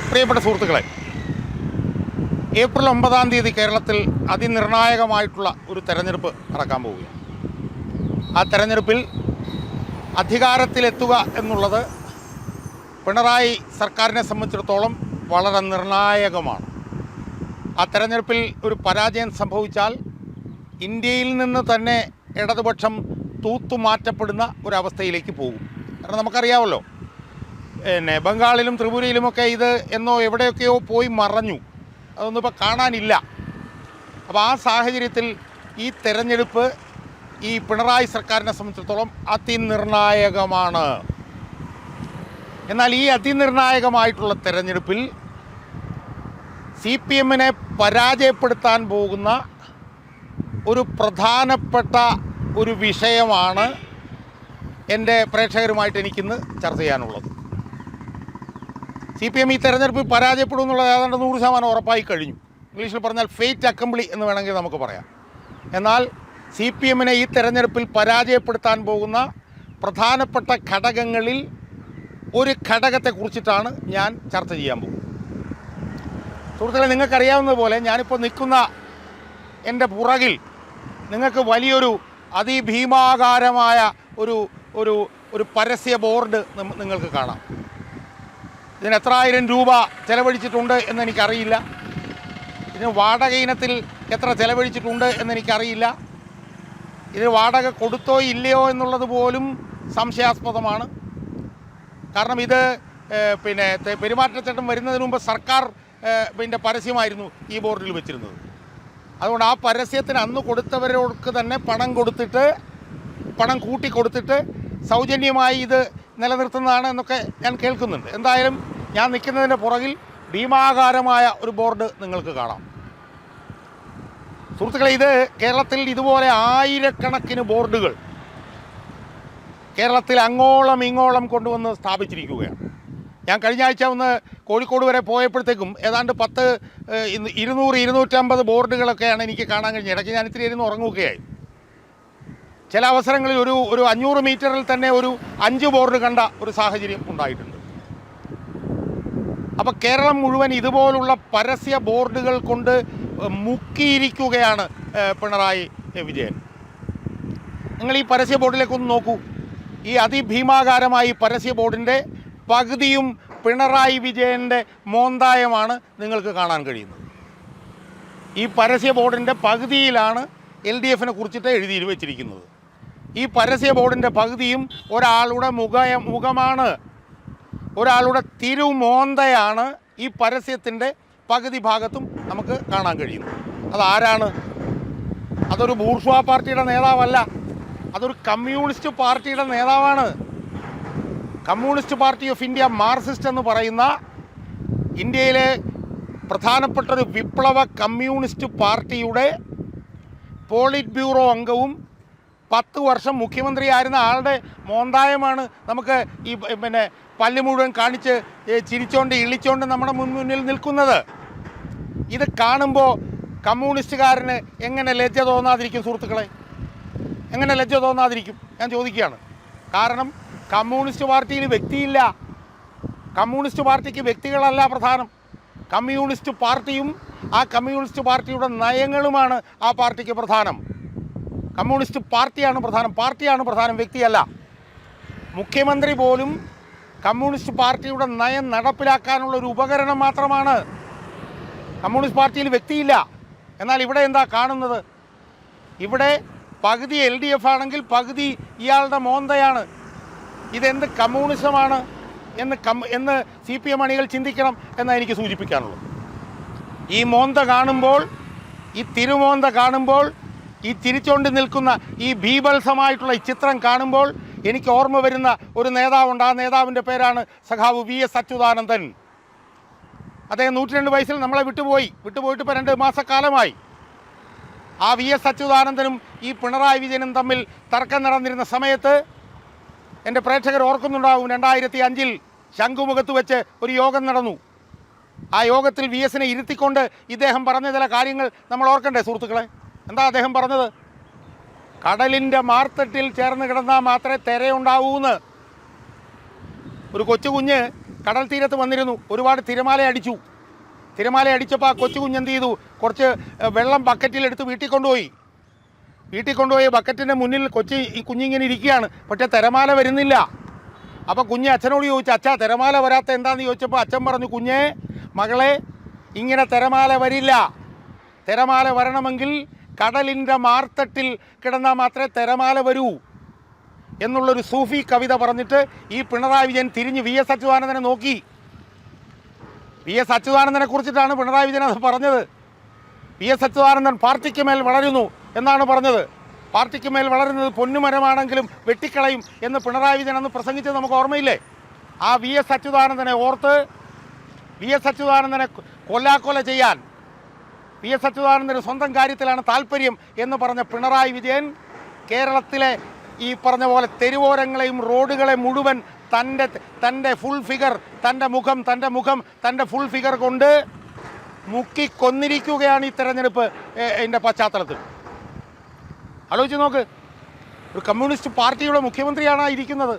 പ്രിയപ്പെട്ട സുഹൃത്തുക്കളെ, ഏപ്രിൽ 9 കേരളത്തിൽ അതിനിർണായകമായിട്ടുള്ള ഒരു തെരഞ്ഞെടുപ്പ് നടക്കാൻ പോവുകയാണ്. ആ തെരഞ്ഞെടുപ്പിൽ അധികാരത്തിലെത്തുക എന്നുള്ളത് പിണറായി സർക്കാരിനെ സംബന്ധിച്ചിടത്തോളം വളരെ നിർണായകമാണ്. ആ തെരഞ്ഞെടുപ്പിൽ ഒരു പരാജയം സംഭവിച്ചാൽ ഇന്ത്യയിൽ നിന്ന് തന്നെ ഇടതുപക്ഷം തൂത്തുമാറ്റപ്പെടുന്ന ഒരവസ്ഥയിലേക്ക് പോകും. കാരണം നമുക്കറിയാമല്ലോ, ബംഗാളിലും ത്രിപുരയിലുമൊക്കെ ഇത് എന്നോ എവിടെയൊക്കെയോ പോയി മറഞ്ഞു, അതൊന്നും ഇപ്പോൾ കാണാനില്ല. അപ്പോൾ ആ സാഹചര്യത്തിൽ ഈ തെരഞ്ഞെടുപ്പ് ഈ പിണറായി സർക്കാരിനെ സംബന്ധിച്ചിടത്തോളം അതിനിർണായകമാണ്. എന്നാൽ ഈ അതിനിർണായകമായിട്ടുള്ള തെരഞ്ഞെടുപ്പിൽ CPM-നെ പരാജയപ്പെടുത്താൻ പോകുന്ന ഒരു പ്രധാനപ്പെട്ട ഒരു വിഷയമാണ് എൻ്റെ പ്രേക്ഷകരുമായിട്ട് എനിക്കിന്ന് ചർച്ച ചെയ്യാനുള്ളത്. CPM ഈ തെരഞ്ഞെടുപ്പിൽ പരാജയപ്പെടും എന്നുള്ളത് ഏതാണ്ട് 100% ഉറപ്പായി കഴിഞ്ഞു. ഇംഗ്ലീഷിൽ പറഞ്ഞാൽ ഫേറ്റ് അക്കംപ്ലി എന്ന് വേണമെങ്കിൽ നമുക്ക് പറയാം. എന്നാൽ CPM-നെ ഈ തെരഞ്ഞെടുപ്പിൽ പരാജയപ്പെടുത്താൻ പോകുന്ന പ്രധാനപ്പെട്ട ഘടകങ്ങളിൽ ഒരു ഘടകത്തെക്കുറിച്ചിട്ടാണ് ഞാൻ ചർച്ച ചെയ്യാൻ പോകുന്നത്. സുഹൃത്തുക്കളെ, നിങ്ങൾക്കറിയാവുന്നതുപോലെ ഞാനിപ്പോൾ നിൽക്കുന്ന എൻ്റെ പുറകിൽ നിങ്ങൾക്ക് വലിയൊരു അതിഭീമാകാരമായ ഒരു പരസ്യ ബോർഡ് നിങ്ങൾക്ക് കാണാം. ഇതിന് എത്ര ആയിരം രൂപ ചിലവഴിച്ചിട്ടുണ്ട് എന്നെനിക്കറിയില്ല. ഇതിന് വാടക ഇനത്തിൽ എത്ര ചിലവഴിച്ചിട്ടുണ്ട് എന്നെനിക്കറിയില്ല. ഇതിന് വാടക കൊടുത്തോ ഇല്ലയോ എന്നുള്ളത് പോലും സംശയാസ്പദമാണ്. കാരണം ഇത് പെരുമാറ്റച്ചട്ടം വരുന്നതിന് മുമ്പ് സർക്കാർ പരസ്യമായിരുന്നു ഈ ബോർഡിൽ വെച്ചിരുന്നത്. അതുകൊണ്ട് ആ പരസ്യത്തിന് അന്ന് കൊടുത്തവരോർക്ക് തന്നെ പണം കൂട്ടിക്കൊടുത്തിട്ട് സൗജന്യമായി ഇത് നിലനിർത്തുന്നതാണ് എന്നൊക്കെ ഞാൻ കേൾക്കുന്നുണ്ട്. എന്തായാലും ഞാൻ നിൽക്കുന്നതിൻ്റെ പുറകിൽ ഭീമാകാരമായ ഒരു ബോർഡ് നിങ്ങൾക്ക് കാണാം. സുഹൃത്തുക്കളെ, ഇത് കേരളത്തിൽ ഇതുപോലെ ആയിരക്കണക്കിന് ബോർഡുകൾ കേരളത്തിൽ അങ്ങോളം ഇങ്ങോളം കൊണ്ടുവന്ന് സ്ഥാപിച്ചിരിക്കുകയാണ്. ഞാൻ കഴിഞ്ഞ ആഴ്ച ഒന്ന് കോഴിക്കോട് വരെ പോയപ്പോഴത്തേക്കും ഏതാണ്ട് 200-250 ബോർഡുകളൊക്കെയാണ് എനിക്ക് കാണാൻ കഴിഞ്ഞത്. ഇടയ്ക്ക് ഞാൻ ഇത്തിരി ഇരുന്ന് ഉറങ്ങുകയായി. ചില അവസരങ്ങളിൽ ഒരു 500 മീറ്ററിൽ തന്നെ ഒരു 5 ബോർഡ് കണ്ട ഒരു സാഹചര്യം ഉണ്ടായിട്ടുണ്ട്. അപ്പോൾ കേരളം മുഴുവൻ ഇതുപോലുള്ള പരസ്യ ബോർഡുകൾ കൊണ്ട് മുക്കിയിരിക്കുകയാണ് പിണറായി വിജയൻ. നിങ്ങൾ ഈ പരസ്യ ബോർഡിലേക്കൊന്ന് നോക്കൂ. ഈ അതിഭീമാകാരമായ പരസ്യ ബോർഡിൻ്റെ പകുതിയും പിണറായി വിജയൻ്റെ മോന്തായമാണ് നിങ്ങൾക്ക് കാണാൻ കഴിയുന്നത്. ഈ പരസ്യ ബോർഡിൻ്റെ പകുതിയിലാണ് LDF-നെ കുറിച്ചിട്ട് എഴുതി വെച്ചിരിക്കുന്നത്. ഈ പരസ്യ ബോർഡിൻ്റെ പകുതിയും ഒരാളുടെ മുഖമാണ്, ഒരാളുടെ തിരുമോന്തയാണ് ഈ പരസ്യത്തിൻ്റെ പകുതി ഭാഗത്തും നമുക്ക് കാണാൻ കഴിയുന്നത്. അതാരാണ്? അതൊരു ബൂർഷ്വാ പാർട്ടിയുടെ നേതാവല്ല, അതൊരു കമ്മ്യൂണിസ്റ്റ് പാർട്ടിയുടെ നേതാവാണ്. Communist party of India, Marxist എന്ന് പറയുന്ന ഇന്ത്യയിലെ പ്രധാനപ്പെട്ട ഒരു വിപ്ലവ കമ്മ്യൂണിസ്റ്റ് പാർട്ടിയുടെ പോളിറ്റ് ബ്യൂറോ അംഗവും 10 വർഷം മുഖ്യമന്ത്രിയായിരുന്ന ആളുടെ മോന്തായമാണ് നമുക്ക് ഈ പല്ല് മുഴുവൻ കാണിച്ച് ചിരിച്ചോണ്ട് ഇളിച്ചോണ്ട് നമ്മുടെ മുന്നിൽ നിൽക്കുന്നത്. ഇത് കാണുമ്പോൾ കമ്മ്യൂണിസ്റ്റുകാരന് എങ്ങനെ ലജ്ജ തോന്നാതിരിക്കും? സുഹൃത്തുക്കളെ, എങ്ങനെ ലജ്ജ തോന്നാതിരിക്കും ഞാൻ ചോദിക്കുകയാണ്. കാരണം കമ്മ്യൂണിസ്റ്റ് പാർട്ടിയിൽ വ്യക്തിയില്ല. കമ്മ്യൂണിസ്റ്റ് പാർട്ടിക്ക് വ്യക്തികളല്ല പ്രധാനം. കമ്മ്യൂണിസ്റ്റ് പാർട്ടിയും ആ കമ്മ്യൂണിസ്റ്റ് പാർട്ടിയുടെ നയങ്ങളുമാണ് ആ പാർട്ടിക്ക് പ്രധാനം. കമ്മ്യൂണിസ്റ്റ് പാർട്ടിയാണ് പ്രധാനം, വ്യക്തിയല്ല. മുഖ്യമന്ത്രി പോലും കമ്മ്യൂണിസ്റ്റ് പാർട്ടിയുടെ നയം നടപ്പിലാക്കാനുള്ള ഒരു ഉപകരണം മാത്രമാണ്. കമ്മ്യൂണിസ്റ്റ് പാർട്ടിയിൽ വ്യക്തിയില്ല. എന്നാൽ ഇവിടെ എന്താ കാണുന്നത്? ഇവിടെ പകുതി LDF ആണെങ്കിൽ പകുതി ഇയാളുടെ മോന്തയാണ്. ഇതെന്ത് കമ്മ്യൂണിസമാണ് എന്ന് CPM അണികൾ ചിന്തിക്കണം എന്നാണ് എനിക്ക് സൂചിപ്പിക്കാനുള്ളത്. ഈ മോന്ത കാണുമ്പോൾ, ഈ തിരുമോന്ത കാണുമ്പോൾ, ഈ ചിരിച്ചുകൊണ്ട് നിൽക്കുന്ന ഈ ബീഭത്സമായിട്ടുള്ള ഈ ചിത്രം കാണുമ്പോൾ എനിക്ക് ഓർമ്മ വരുന്ന ഒരു നേതാവുണ്ട്. ആ നേതാവിൻ്റെ പേരാണ് സഖാവ് VS അച്യുതാനന്ദൻ. അദ്ദേഹം 102 വയസ്സിൽ നമ്മളെ വിട്ടുപോയിട്ട് ഇപ്പോൾ 2 മാസക്കാലമായി. ആ VS അച്യുതാനന്ദനും ഈ പിണറായി വിജയനും തമ്മിൽ തർക്കം നടന്നിരുന്ന സമയത്ത് എൻ്റെ പ്രേക്ഷകർ ഓർക്കുന്നുണ്ടാവും, 2005 ശംഖുമുഖത്ത് വെച്ച് ഒരു യോഗം നടന്നു. ആ യോഗത്തിൽ VS-നെ ഇരുത്തിക്കൊണ്ട് ഇദ്ദേഹം പറഞ്ഞ ചില കാര്യങ്ങൾ നമ്മൾ ഓർക്കണ്ടേ സുഹൃത്തുക്കളെ? എന്താ അദ്ദേഹം പറഞ്ഞത്? കടലിൻ്റെ മാർത്തട്ടിൽ ചേർന്ന് കിടന്നാൽ മാത്രമേ തിരയുണ്ടാവൂന്ന്. ഒരു കൊച്ചു കുഞ്ഞ് കടൽ തീരത്ത് വന്നിരുന്നു. ഒരുപാട് തിരമാല അടിച്ചു. തിരമാല അടിച്ചപ്പോൾ ആ കൊച്ചു കുഞ്ഞെന്ത് ചെയ്തു? കുറച്ച് വെള്ളം ബക്കറ്റിലെടുത്ത് വീട്ടിൽ കൊണ്ടുപോയി ബക്കറ്റിൻ്റെ മുന്നിൽ ഈ കുഞ്ഞിങ്ങനെ ഇരിക്കുകയാണ്. പക്ഷേ തിരമാല വരുന്നില്ല. അപ്പോൾ കുഞ്ഞ് അച്ഛനോട് ചോദിച്ചു, അച്ഛാ തിരമാല വരാത്ത എന്താണെന്ന് ചോദിച്ചപ്പോൾ അച്ഛൻ പറഞ്ഞു, കുഞ്ഞേ മകളെ, ഇങ്ങനെ തിരമാല വരില്ല. തിരമാല വരണമെങ്കിൽ കടലിൻ്റെ മാർത്തട്ടിൽ കിടന്നാൽ മാത്രമേ തിരമാല വരൂ എന്നുള്ളൊരു സൂഫി കവിത പറഞ്ഞിട്ട് ഈ പിണറായി വിജയൻ തിരിഞ്ഞ് വി എസ് അച്യുതാനന്ദനെ നോക്കി. വി എസ് അച്യുതാനന്ദനെ കുറിച്ചിട്ടാണ് പിണറായി വിജയൻ അത് പറഞ്ഞത്. വി എസ് അച്യുതാനന്ദൻ പാർട്ടിക്ക് മേൽ വളരുന്നു എന്നാണ് പറഞ്ഞത്. പാർട്ടിക്ക് മേൽ വളരുന്നത് പൊന്നുമരമാണെങ്കിലും വെട്ടിക്കളയും എന്ന് പിണറായി വിജയൻ അന്ന് പ്രസംഗിച്ചത് നമുക്ക് ഓർമ്മയില്ലേ? ആ വി എസ് അച്യുതാനന്ദനെ ഓർത്ത് വി എസ് അച്യുതാനന്ദനെ കൊല്ലാക്കൊല ചെയ്യാൻ, വി എസ് അച്യുതാനന്ദന് സ്വന്തം കാര്യത്തിലാണ് താല്പര്യം എന്ന് പറഞ്ഞ പിണറായി വിജയൻ കേരളത്തിലെ ഈ പറഞ്ഞ പോലെ തെരുവോരങ്ങളെയും റോഡുകളെ മുഴുവൻ തൻ്റെ ഫുൾ ഫിഗർ, തൻ്റെ ഫുൾ ഫിഗർ കൊണ്ട് മുക്കി കൊന്നിരിക്കുകയാണ് ഈ തെരഞ്ഞെടുപ്പ് പശ്ചാത്തലത്തിൽ. ആലോചിച്ച് നോക്ക്. ഒരു കമ്മ്യൂണിസ്റ്റ് പാർട്ടിയുടെ മുഖ്യമന്ത്രിയാണ് ഇരിക്കുന്നത്.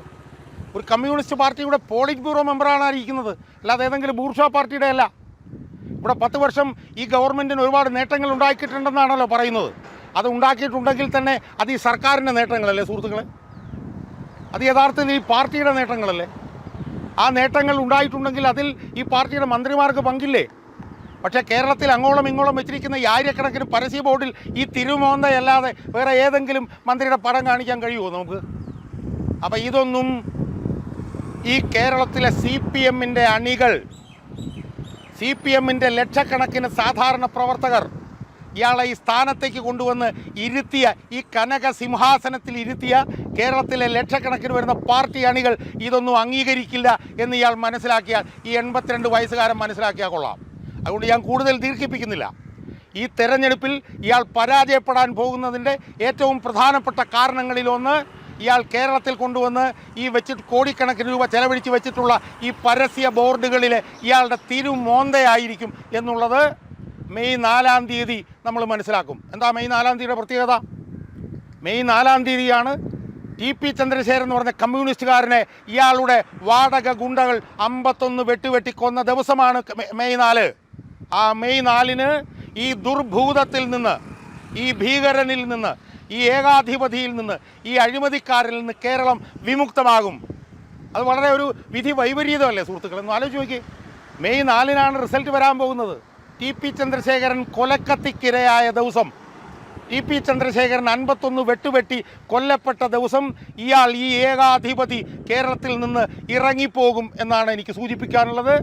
ഒരു കമ്മ്യൂണിസ്റ്റ് പാർട്ടിയുടെ പോളിറ്റ് ബ്യൂറോ മെമ്പറാണ് ഇരിക്കുന്നത്. അല്ലാതെ ഏതെങ്കിലും ബൂർഷ്വാ പാർട്ടിയുടെ അല്ല. ഇവിടെ 10 വർഷം ഈ ഗവൺമെൻറ്റിന് ഒരുപാട് നേട്ടങ്ങൾ ഉണ്ടാക്കിയിട്ടുണ്ടെന്നാണല്ലോ പറയുന്നത്. അത് ഉണ്ടാക്കിയിട്ടുണ്ടെങ്കിൽ തന്നെ അത് ഈ സർക്കാരിൻ്റെ നേട്ടങ്ങളല്ലേ സുഹൃത്തുക്കളെ? അത് യഥാർത്ഥത്തിൽ ഈ പാർട്ടിയുടെ നേട്ടങ്ങളല്ലേ? ആ നേട്ടങ്ങൾ ഉണ്ടായിട്ടുണ്ടെങ്കിൽ അതിൽ ഈ പാർട്ടിയുടെ മന്ത്രിമാർക്ക് പങ്കില്ലേ? പക്ഷേ കേരളത്തിൽ അങ്ങോളം ഇങ്ങോളം വെച്ചിരിക്കുന്ന ഈ ആയിരക്കണക്കിന് പരസ്യ ബോർഡിൽ ഈ തിരുമോന്തയല്ലാതെ വേറെ ഏതെങ്കിലും മന്ത്രിയുടെ പടം കാണിക്കാൻ കഴിയുമോ നമുക്ക്? അപ്പോൾ ഇതൊന്നും ഈ കേരളത്തിലെ CPMൻ്റെ അണികൾ, CPMൻ്റെ ലക്ഷക്കണക്കിന് സാധാരണ പ്രവർത്തകർ ഇയാളെ ഈ സ്ഥാനത്തേക്ക് കൊണ്ടുവന്ന് ഇരുത്തിയ, ഈ കനക സിംഹാസനത്തിൽ ഇരുത്തിയ കേരളത്തിലെ ലക്ഷക്കണക്കിന് വരുന്ന പാർട്ടി അണികൾ ഇതൊന്നും അംഗീകരിക്കില്ല എന്ന് ഇയാൾ മനസ്സിലാക്കിയാൽ, ഈ 82 വയസ്സുകാരൻ മനസ്സിലാക്കിയാൽ കൊള്ളാം. അതുകൊണ്ട് ഞാൻ കൂടുതൽ ദീർഘിപ്പിക്കുന്നില്ല. ഈ തെരഞ്ഞെടുപ്പിൽ ഇയാൾ പരാജയപ്പെടാൻ പോകുന്നതിൻ്റെ ഏറ്റവും പ്രധാനപ്പെട്ട കാരണങ്ങളിലൊന്ന്, ഇയാൾ കേരളത്തിൽ കൊണ്ടുവന്ന് ഈ കോടിക്കണക്കിന് രൂപ ചെലവഴിച്ച് വെച്ചിട്ടുള്ള ഈ പരസ്യ ബോർഡുകളിലെ ഇയാളുടെ തിരുമോന്തയായിരിക്കും എന്നുള്ളത് മെയ് 4-ാം തീയതി നമ്മൾ മനസ്സിലാക്കും. എന്താ മെയ് 4-ാം തീയതിയുടെ പ്രത്യേകത? മെയ് 4-ാം തീയതിയാണ് TP ചന്ദ്രശേഖരൻ എന്ന് പറഞ്ഞ കമ്മ്യൂണിസ്റ്റുകാരനെ ഇയാളുടെ വാടക ഗുണ്ടകൾ 51 വെട്ടിക്കൊന്ന ദിവസമാണ് മെയ് 4. ആ മെയ് 4-ന് ഈ ദുർഭൂതത്തിൽ നിന്ന്, ഈ ഭീകരനിൽ നിന്ന്, ഈ ഏകാധിപതിയിൽ നിന്ന്, ഈ അഴിമതിക്കാരിൽ നിന്ന് കേരളം വിമുക്തമാകും. അത് വളരെ ഒരു വിധി വൈപരീതമല്ലേ സുഹൃത്തുക്കളെ? ഒന്ന് ആലോചിച്ച് നോക്കി. മെയ് 4-നാണ് റിസൾട്ട് വരാൻ പോകുന്നത്. TP ചന്ദ്രശേഖരൻ കൊലക്കത്തിക്കിരയായ ദിവസം, TP ചന്ദ്രശേഖരൻ 51 വെട്ടുവെട്ടി കൊല്ലപ്പെട്ട ദിവസം ഇയാൾ, ഈ ഏകാധിപതി കേരളത്തിൽ നിന്ന് ഇറങ്ങിപ്പോകും എന്നാണ് എനിക്ക് സൂചിപ്പിക്കാനുള്ളത്.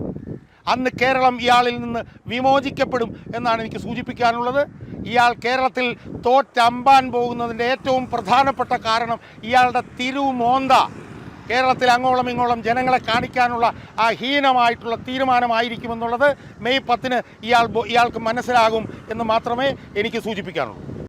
അന്ന് കേരളം ഇയാളിൽ നിന്ന് വിമോചിക്കപ്പെടും എന്നാണ് എനിക്ക് സൂചിപ്പിക്കാനുള്ളത്. ഇയാൾ കേരളത്തിൽ തോറ്റമ്പാൻ പോകുന്നതിൻ്റെ ഏറ്റവും പ്രധാനപ്പെട്ട കാരണം ഇയാളുടെ തിരുമോന്ത കേരളത്തിൽ അങ്ങോളം ഇങ്ങോളം ജനങ്ങളെ കാണിക്കാനുള്ള ആ ഹീനമായിട്ടുള്ള തീരുമാനമായിരിക്കുമെന്നുള്ളത് മെയ് 10-ന് ഇയാൾക്ക് മനസ്സിലാകും എന്ന് മാത്രമേ എനിക്ക് സൂചിപ്പിക്കാനുള്ളൂ.